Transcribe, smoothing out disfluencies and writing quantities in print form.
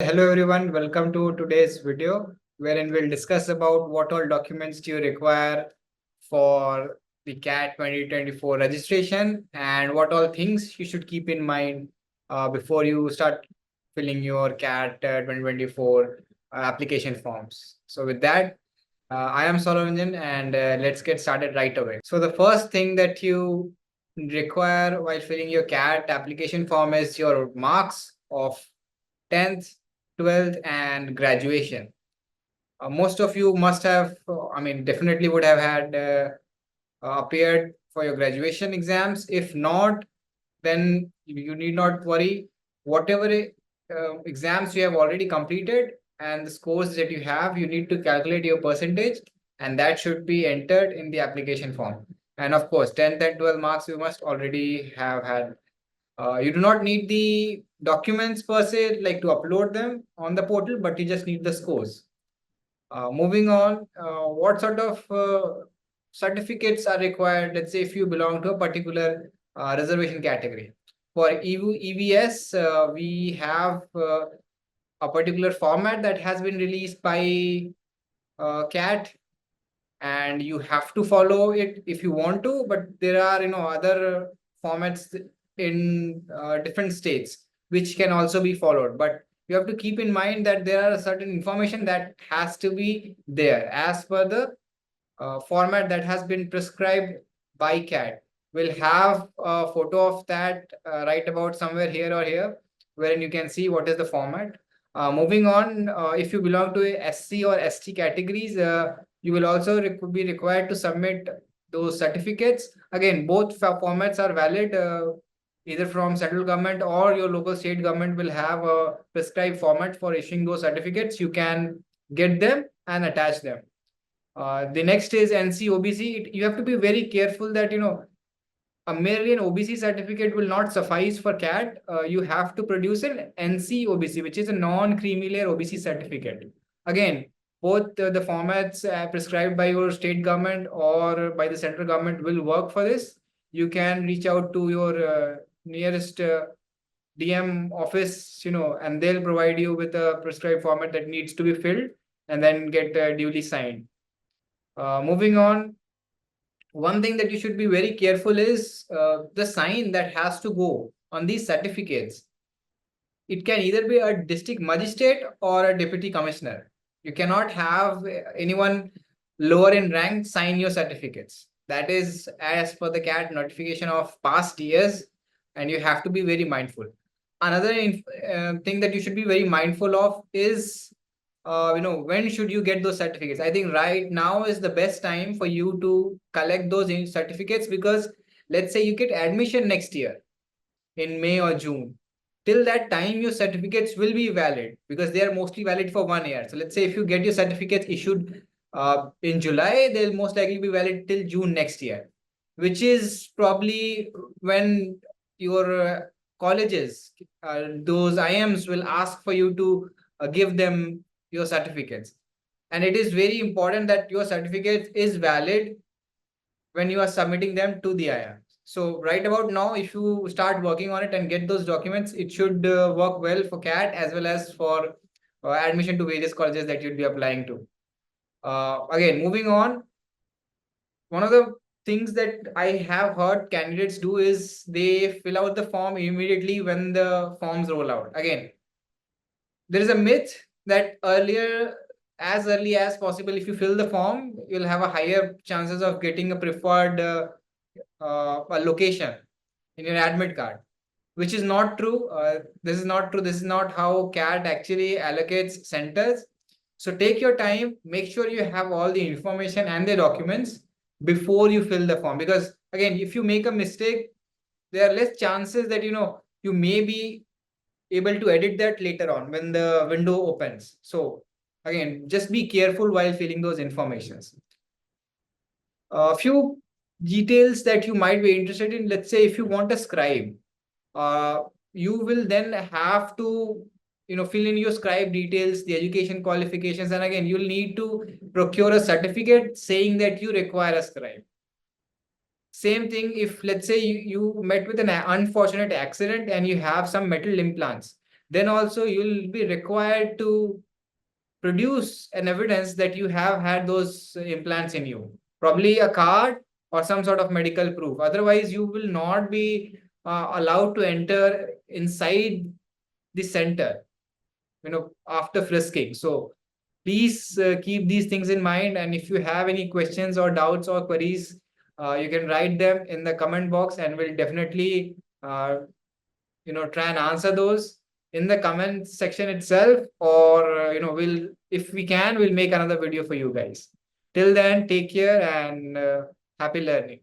Hello everyone, welcome to today's video wherein we'll discuss about what all documents do you require for the CAT 2024 registration and what all things you should keep in mind before you start filling your CAT 2024 application forms. So with that, I am Soloranjan and let's get started right away. So the first thing that you require while filling your CAT application form is your marks of 10th, 12th, and graduation. Most of you must have, definitely would have had appeared for your graduation exams. If not, then you need not worry. Whatever exams you have already completed and the scores that you have, you need to calculate your percentage, and that should be entered in the application form. And of course, 10th and 12 marks you must already have had. You do not need the documents per se, like to upload them on the portal, but you just need the scores. Moving on, what sort of certificates are required? Let's say if you belong to a particular reservation category. For EVS, we have a particular format that has been released by CAT, and you have to follow it if you want to, but there are other formats in different states which can also be followed, but you have to keep in mind that there are certain information that has to be there as per the format that has been prescribed by CAT. We'll have a photo of that right about somewhere here or here, wherein you can see what is the format. Moving on, if you belong to a SC or ST categories, you will also be required to submit those certificates. Again, both formats are valid. Either from central government or your local state government will have a prescribed format for issuing those certificates. You can get them and attach them. The next is NC OBC. You have to be very careful that a merely an OBC certificate will not suffice for CAT. You have to produce an NC OBC, which is a non-creamy layer OBC certificate. Again, both the formats prescribed by your state government or by the central government will work for this. You can reach out to your nearest DM office, and they'll provide you with a prescribed format that needs to be filled and then get duly signed. Moving on, one thing that you should be very careful is the sign that has to go on these certificates. It can either be a district magistrate or a deputy commissioner. You cannot have anyone lower in rank sign your certificates. That is as per the CAT notification of past years, and you have to be very mindful. Another thing that you should be very mindful of is when should you get those certificates? I think right now is the best time for you to collect those certificates, because let's say you get admission next year in May or June. Till that time, your certificates will be valid because they are mostly valid for 1 year. So let's say if you get your certificates issued in July, they'll most likely be valid till June next year, which is probably when your colleges, those IIMs will ask for you to give them your certificates. And it is very important that your certificate is valid when you are submitting them to the IIM. So right about now, if you start working on it and get those documents, it should work well for CAT as well as for admission to various colleges that you'll be applying to. Again, moving on, one of the things that I have heard candidates do is they fill out the form immediately when the forms roll out. Again, there is a myth that as early as possible, if you fill the form, you'll have a higher chances of getting a preferred a location in your admit card, which is not true. This is not true. This is not how CAT actually allocates centers. So take your time, make sure you have all the information and the documents before you fill the form. Because again, if you make a mistake, there are less chances that you may be able to edit that later on when the window opens. So again, just be careful while filling those informations. A few details that you might be interested in. Let's say if you want a scribe, you will then have to fill in your scribe details, the education qualifications, and again you'll need to procure a certificate saying that you require a scribe. Same thing if let's say you met with an unfortunate accident and you have some metal implants. then also you'll be required to produce an evidence that you have had those implants in you, probably a card or some sort of medical proof. Otherwise, you will not be allowed to enter inside the center, after frisking. So please keep these things in mind. And if you have any questions or doubts or queries, you can write them in the comment box, and we'll definitely try and answer those in the comment section itself, or we'll, if we can, we'll make another video for you guys. Till then, take care and happy learning.